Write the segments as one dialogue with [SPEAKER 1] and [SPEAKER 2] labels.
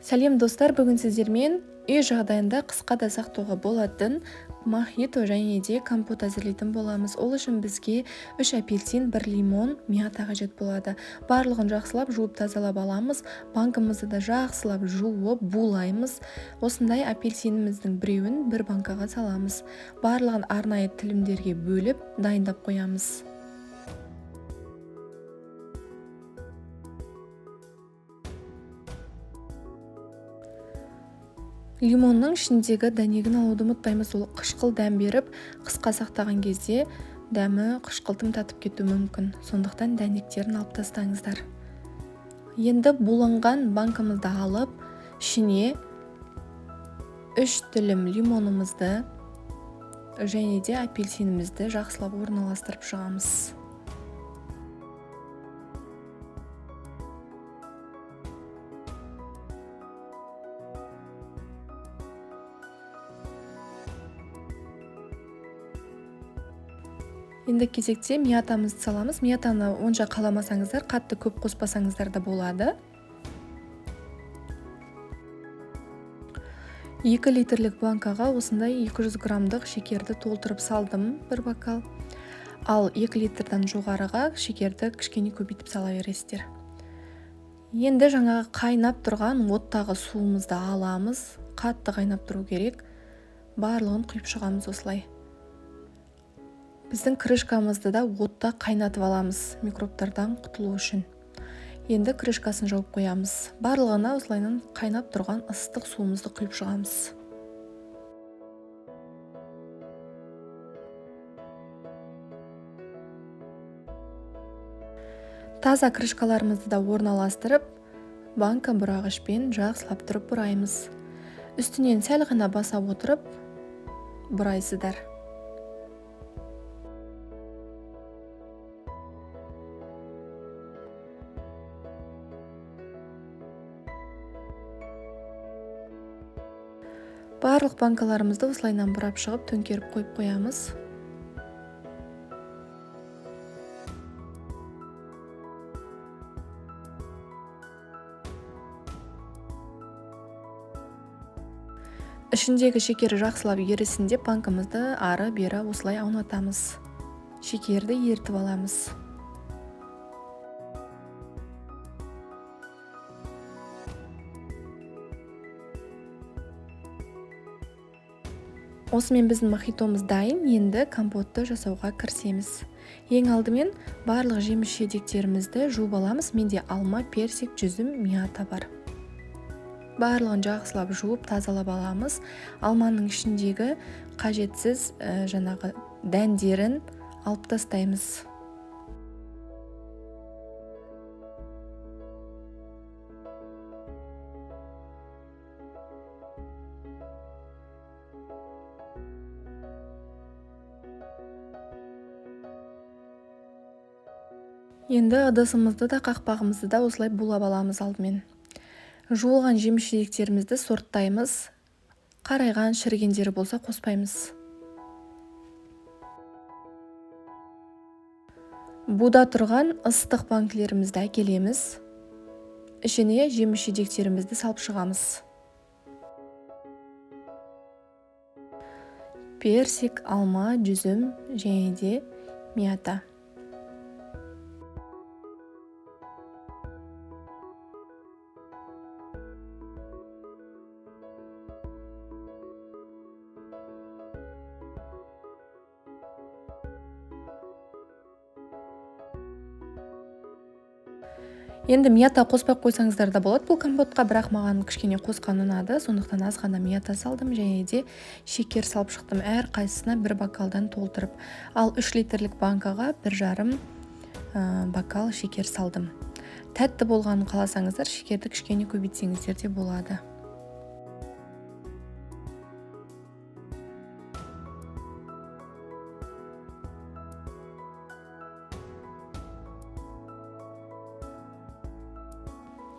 [SPEAKER 1] Сәлем достар, бүгін сіздермен үй жағдайында қысқа да сақтауға болатын мохито және де компот әзірлейтін боламыз. Ол үшін бізге 3 апельсин, 1 лимон, мята қажет болады. Барлығын жақсылап жуып тазалап аламыз. Банкамызды да жақсылап жуып булаймыз. Осындай апельсиніміздің біреуін бір банкаға саламыз. Барлығын арнайы тілімдерге бөліп дайындап қоямыз. Лимонның ішіндегі дәнегін алуды ұмытпаймыз. Ол қышқыл дәм беріп, қысқа сақтаған кезде дәмі қышқылтым татып кетуі мүмкін. Сондықтан дәнектерін алып тастаңыздар. Енді буланған банкамызды алып, ішіне 3 тілім лимонымызды және де апельсинімізді жақсылап орналастырып шығамыз. Енді кезекте мятамызды саламыз. Мятаны онша қаламасаңыздар, қатты көп қоспасаңыздар да болады. 2 литрлік банкаға осындай 200 грамдық шекерді толтырып салдым, бір бокал. Ал 2 литрдан жоғарыға шекерді кішкене көбейтіп сала бересіздер. Енді жаңағы қайнап тұрған оттағы суымызды аламыз. Қатты қайнап тұру керек. Барлығын құйып шығамыз осылай. Біздің крышкамызды да отта қайнатып аламыз, микробтардан құтылу үшін. Енді крышкасын жауып қоямыз. Барлығына осылайынан қайнап тұрған ыстық суымызды құйып шығамыз. Таза крышкаларымызды да орналастырып, банка бұрағышпен жақсылап тұрып бұраймыз. Үстінен сәл ғана баса отырып бұрайсыздар. Барлық банкаларымызды осылайынан бұрап шығып төңкеріп қойып қоямыз. Ішіндегі шекері жақсылап ерісін деп банкамызды ары-бері осылай аунатамыз. Шекерді ертіп аламыз. Осымен біздің мохитомыз дайын, енді компотты жасауға кірісеміз. Ең алдымен барлық жеміс-жидектерімізді жуып аламыз. Менде алма, персик, жүзім, мята бар. Барлығын жақсылап жуып тазалап аламыз. Алманың ішіндегі қажетсіз жаңағы дәндерін алып тастаймыз. Енді ыдысымызды да қақпағымызды да осылай булап аламыз алдымен. Жуылған жеміс-жидектерімізді сорттаймыз. Қарайған, шірігендері болса қоспаймыз. Буда тұрған ыстық банкілерімізді әкелеміз. Ішіне жеміс-жидектерімізді салып шығамыз. Персик, алма, жүзім және де мята. Енді мята қоспай қойсаңыздар да болады бұл компотқа, бірақ маған кішкене қосқан ұнады, сондықтан аз ғана мята салдым және де шекер салып шықтым. Әр қайсысына бір бокалдан толтырып. Ал 3 литрлік банкаға 1,5 бокал шекер салдым. Тәтті болғанын қаласаңыздар, шекерді кішкене көбейтсеңіздер де болады.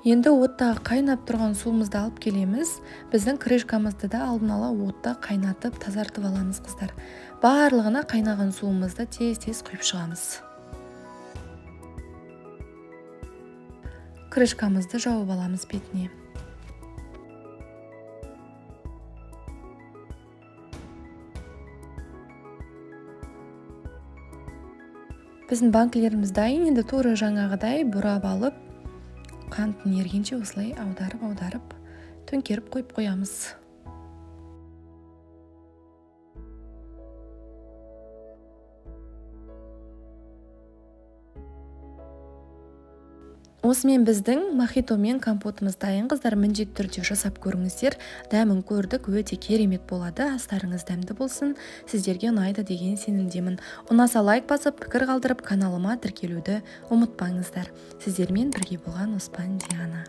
[SPEAKER 1] Енді оттағы қайнап тұрған суымызды алып келеміз. Біздің крышкамызды да алдын ала отта қайнатып, тазартып аламыз қыздар. Барлығына қайнаған суымызды тез-тез құйып шығамыз. Крышкамызды жауып аламыз бетіне. біздің банкілеріміз дайын. Енді тура жаңағыдай бұрап алып, қантын ергенше осылай аударып төңкеріп қойып қоямыз. Осымен біздің мохито мен компотымыз дайын. Қыздар, міндетті түрде жасап көріңіздер. Дәмін көрдік, өте керемет болады. Астарыңыз дәмді болсын. Сіздерге ұнайды деген сенімдемін. Ұнаса лайк басып, пікір қалдырып, каналыма тіркелуді ұмытпаңыздар. Сіздермен бірге болған Оспан Диана.